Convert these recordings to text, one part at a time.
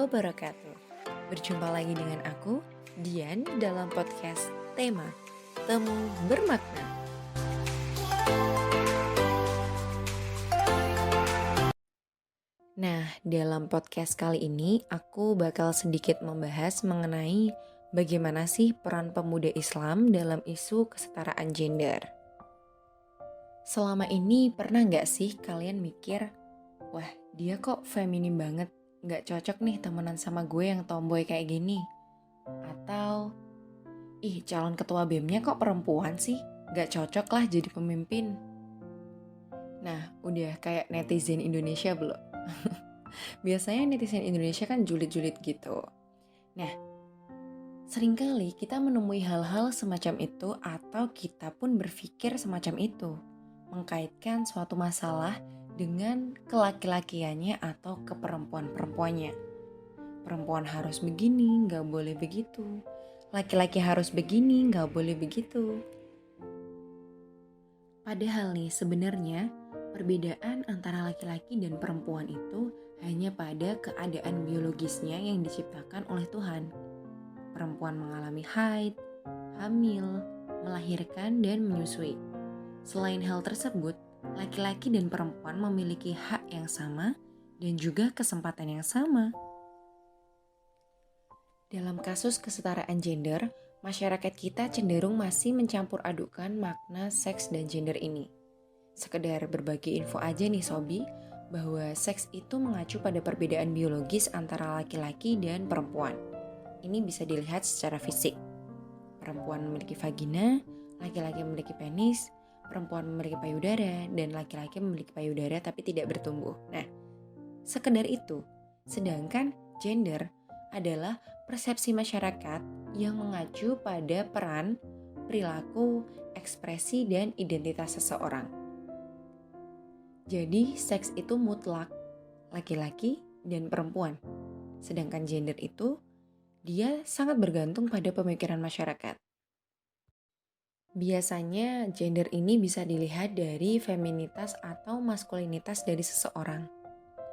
wabarakatuh. Berjumpa lagi dengan aku, Dian, dalam podcast tema Temu Bermakna. Nah, dalam podcast kali ini aku bakal sedikit membahas mengenai bagaimana sih peran pemuda Islam dalam isu kesetaraan gender. Selama ini pernah nggak sih kalian mikir, wah dia kok feminim banget, nggak cocok nih temenan sama gue yang tomboy kayak gini? Atau, ih calon ketua BEM-nya kok perempuan sih, nggak cocok lah jadi pemimpin? Nah, udah kayak netizen Indonesia belum? Biasanya netizen Indonesia kan julid-julid gitu. Nah, seringkali kita menemui hal-hal semacam itu atau kita pun berpikir semacam itu. Mengkaitkan suatu masalah dengan kelaki-lakiannya atau keperempuan-perempuannya. Perempuan harus begini, nggak boleh begitu. Laki-laki harus begini, nggak boleh begitu. Padahal nih sebenarnya perbedaan antara laki-laki dan perempuan itu hanya pada keadaan biologisnya yang diciptakan oleh Tuhan. Perempuan mengalami haid, hamil, melahirkan, dan menyusui. Selain hal tersebut, laki-laki dan perempuan memiliki hak yang sama dan juga kesempatan yang sama. Dalam kasus kesetaraan gender, masyarakat kita cenderung masih mencampur adukan makna seks dan gender ini. Sekedar berbagi info aja nih Sobi, bahwa seks itu mengacu pada perbedaan biologis antara laki-laki dan perempuan. Ini bisa dilihat secara fisik. Perempuan memiliki vagina, laki-laki memiliki penis, perempuan memiliki payudara, dan laki-laki memiliki payudara tapi tidak bertumbuh. Nah, sekedar itu. Sedangkan gender adalah persepsi masyarakat yang mengacu pada peran, perilaku, ekspresi, dan identitas seseorang. Jadi, seks itu mutlak, laki-laki dan perempuan. Sedangkan gender itu, dia sangat bergantung pada pemikiran masyarakat. Biasanya, gender ini bisa dilihat dari feminitas atau maskulinitas dari seseorang.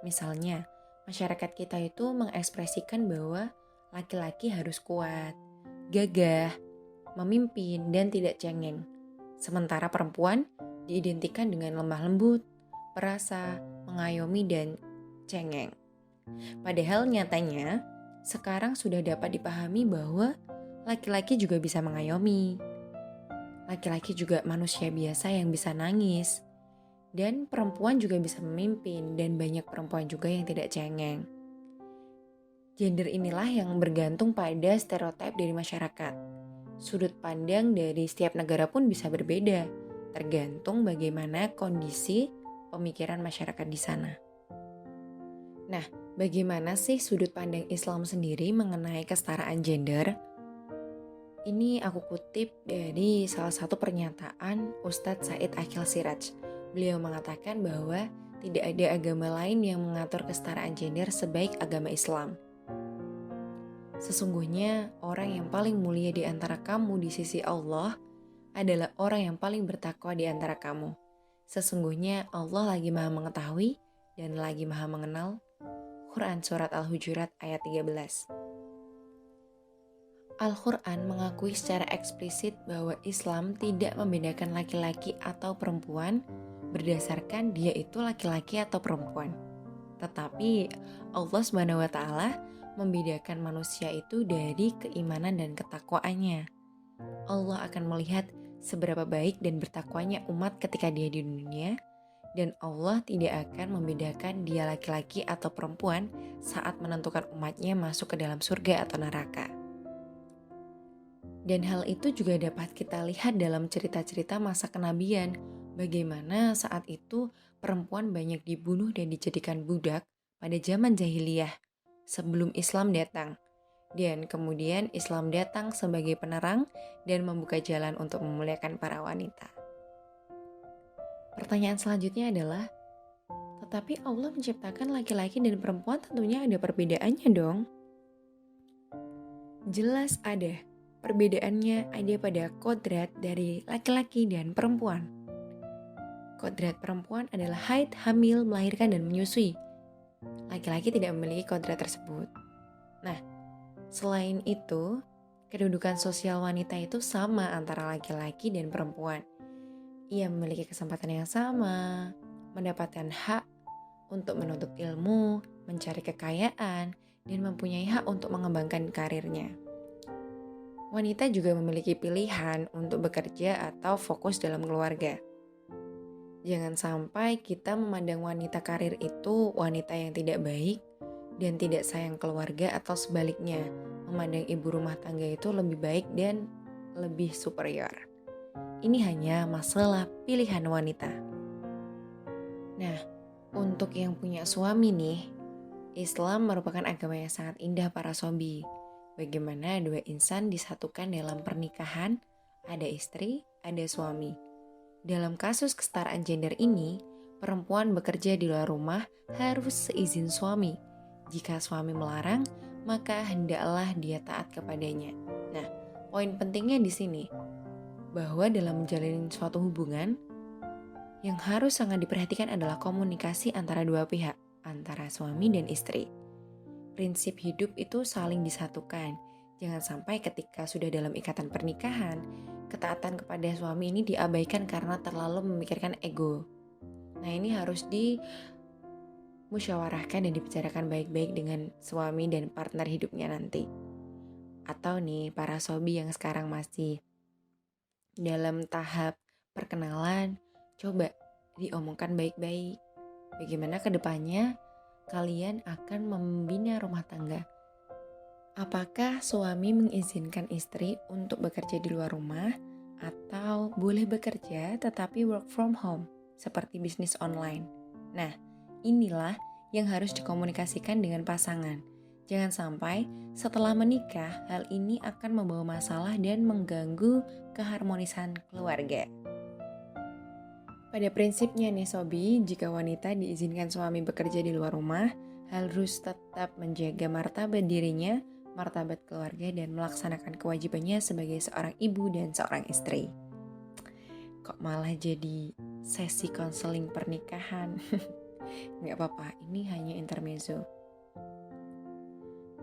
Misalnya, masyarakat kita itu mengekspresikan bahwa laki-laki harus kuat, gagah, memimpin, dan tidak cengeng. Sementara perempuan diidentikan dengan lemah lembut, perasa, mengayomi, dan cengeng. Padahal nyatanya, sekarang sudah dapat dipahami bahwa laki-laki juga bisa mengayomi. Laki-laki juga manusia biasa yang bisa nangis. Dan perempuan juga bisa memimpin dan banyak perempuan juga yang tidak cengeng. Gender inilah yang bergantung pada stereotip dari masyarakat. Sudut pandang dari setiap negara pun bisa berbeda, tergantung bagaimana kondisi pemikiran masyarakat di sana. Nah, bagaimana sih sudut pandang Islam sendiri mengenai kesetaraan gender? Ini aku kutip dari salah satu pernyataan Ustadz Said Akhil Siraj. Beliau mengatakan bahwa tidak ada agama lain yang mengatur kesetaraan gender sebaik agama Islam. Sesungguhnya orang yang paling mulia di antara kamu di sisi Allah adalah orang yang paling bertakwa di antara kamu. Sesungguhnya Allah lagi maha mengetahui dan lagi maha mengenal. Quran Surat Al-Hujurat ayat 13. Al-Quran mengakui secara eksplisit bahwa Islam tidak membedakan laki-laki atau perempuan berdasarkan dia itu laki-laki atau perempuan. Tetapi Allah SWT membedakan manusia itu dari keimanan dan ketakwaannya. Allah akan melihat seberapa baik dan bertakwanya umat ketika dia di dunia, dan Allah tidak akan membedakan dia laki-laki atau perempuan saat menentukan umatnya masuk ke dalam surga atau neraka. Dan hal itu juga dapat kita lihat dalam cerita-cerita masa kenabian, bagaimana saat itu perempuan banyak dibunuh dan dijadikan budak pada zaman jahiliyah sebelum Islam datang. Dan kemudian Islam datang sebagai penerang dan membuka jalan untuk memuliakan para wanita. Pertanyaan selanjutnya adalah, tetapi Allah menciptakan laki-laki dan perempuan tentunya ada perbedaannya dong. Jelas ada. Perbedaannya ada pada kodrat dari laki-laki dan perempuan. Kodrat perempuan adalah haid, hamil, melahirkan, dan menyusui. Laki-laki tidak memiliki kodrat tersebut. Nah, selain itu, kedudukan sosial wanita itu sama antara laki-laki dan perempuan. Ia memiliki kesempatan yang sama, mendapatkan hak untuk menuntut ilmu, mencari kekayaan, dan mempunyai hak untuk mengembangkan karirnya. Wanita juga memiliki pilihan untuk bekerja atau fokus dalam keluarga. Jangan sampai kita memandang wanita karir itu wanita yang tidak baik dan tidak sayang keluarga, atau sebaliknya, memandang ibu rumah tangga itu lebih baik dan lebih superior. Ini hanya masalah pilihan wanita. Nah, untuk yang punya suami nih, Islam merupakan agama yang sangat indah para sobi. Bagaimana dua insan disatukan dalam pernikahan, ada istri, ada suami. Dalam kasus kesetaraan gender ini, perempuan bekerja di luar rumah harus seizin suami. Jika suami melarang, maka hendaklah dia taat kepadanya. Nah, poin pentingnya di sini, bahwa dalam menjalin suatu hubungan, yang harus sangat diperhatikan adalah komunikasi antara dua pihak, antara suami dan istri. Prinsip hidup itu saling disatukan. Jangan sampai ketika sudah dalam ikatan pernikahan, ketaatan kepada suami ini diabaikan karena terlalu memikirkan ego. Nah, ini harus dimusyawarahkan dan dibicarakan baik-baik dengan suami dan partner hidupnya nanti. Atau nih, para sobi yang sekarang masih dalam tahap perkenalan, coba diomongkan baik-baik. Bagaimana kedepannya kalian akan membina rumah tangga. Apakah suami mengizinkan istri untuk bekerja di luar rumah atau boleh bekerja tetapi work from home seperti bisnis online? Nah, inilah yang harus dikomunikasikan dengan pasangan. Jangan sampai setelah menikah hal ini akan membawa masalah dan mengganggu keharmonisan keluarga. Pada prinsipnya nih sobi, jika wanita diizinkan suami bekerja di luar rumah, harus tetap menjaga martabat dirinya, martabat keluarga, dan melaksanakan kewajibannya sebagai seorang ibu dan seorang istri. Kok malah jadi sesi konseling pernikahan? Nggak apa-apa, ini hanya intermezzo.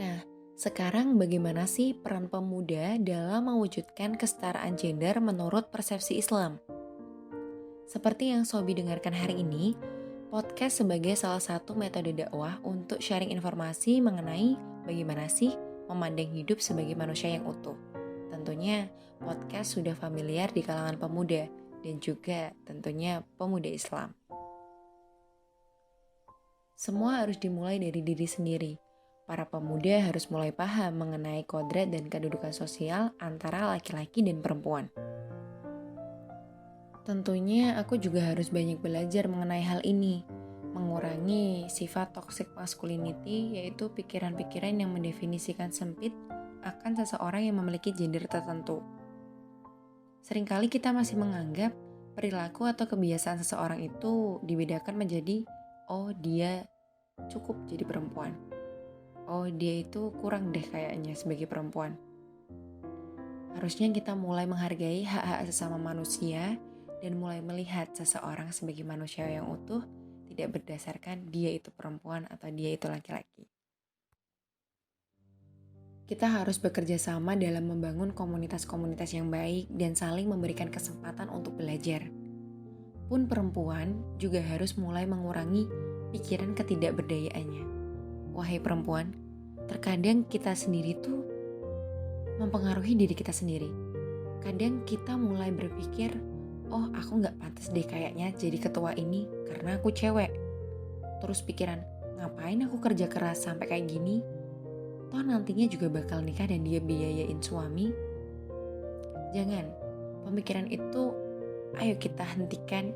Nah, sekarang bagaimana sih peran pemuda dalam mewujudkan kesetaraan gender menurut persepsi Islam? Seperti yang Sobi dengarkan hari ini, podcast sebagai salah satu metode dakwah untuk sharing informasi mengenai bagaimana sih memandang hidup sebagai manusia yang utuh. Tentunya podcast sudah familiar di kalangan pemuda dan juga tentunya pemuda Islam. Semua harus dimulai dari diri sendiri. Para pemuda harus mulai paham mengenai kodrat dan kedudukan sosial antara laki-laki dan perempuan. Tentunya aku juga harus banyak belajar mengenai hal ini, mengurangi sifat toxic masculinity, yaitu pikiran-pikiran yang mendefinisikan sempit akan seseorang yang memiliki gender tertentu. Seringkali kita masih menganggap perilaku atau kebiasaan seseorang itu dibedakan menjadi, oh dia cukup jadi perempuan, oh dia itu kurang deh kayaknya sebagai perempuan. Harusnya kita mulai menghargai hak-hak sesama manusia dan mulai melihat seseorang sebagai manusia yang utuh, tidak berdasarkan dia itu perempuan atau dia itu laki-laki. Kita harus bekerja sama dalam membangun komunitas-komunitas yang baik dan saling memberikan kesempatan untuk belajar. Pun perempuan juga harus mulai mengurangi pikiran ketidakberdayaannya. Wahai perempuan, terkadang kita sendiri tuh mempengaruhi diri kita sendiri. Kadang kita mulai berpikir, oh aku gak pantas deh kayaknya jadi ketua ini karena aku cewek. Terus pikiran, ngapain aku kerja keras sampai kayak gini? Toh nantinya juga bakal nikah dan dia biayain suami. Jangan, pemikiran itu ayo kita hentikan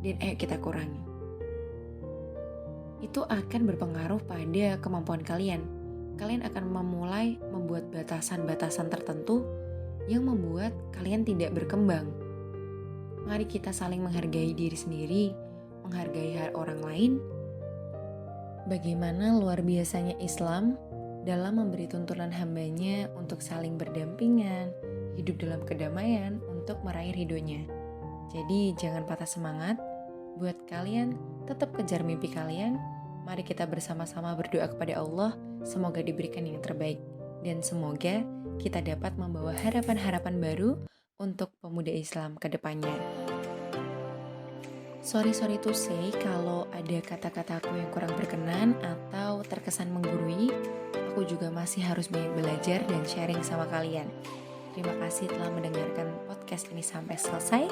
dan ayo kita kurangi. Itu akan berpengaruh pada kemampuan kalian. Kalian akan memulai membuat batasan-batasan tertentu yang membuat kalian tidak berkembang. Mari kita saling menghargai diri sendiri, menghargai hak orang lain. Bagaimana luar biasanya Islam dalam memberi tuntunan hambanya untuk saling berdampingan, hidup dalam kedamaian untuk meraih ridhonya. Jadi jangan patah semangat, buat kalian tetap kejar mimpi kalian. Mari kita bersama-sama berdoa kepada Allah Semoga diberikan yang terbaik dan semoga kita dapat membawa harapan-harapan baru untuk pemuda Islam ke depannya. Sorry to say kalau ada kata-kataku yang kurang berkenan atau terkesan menggurui. Aku juga masih harus banyak belajar dan sharing sama kalian. Terima kasih telah mendengarkan podcast ini sampai selesai.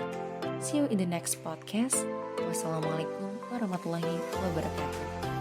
See you in the next podcast. Wassalamualaikum warahmatullahi wabarakatuh.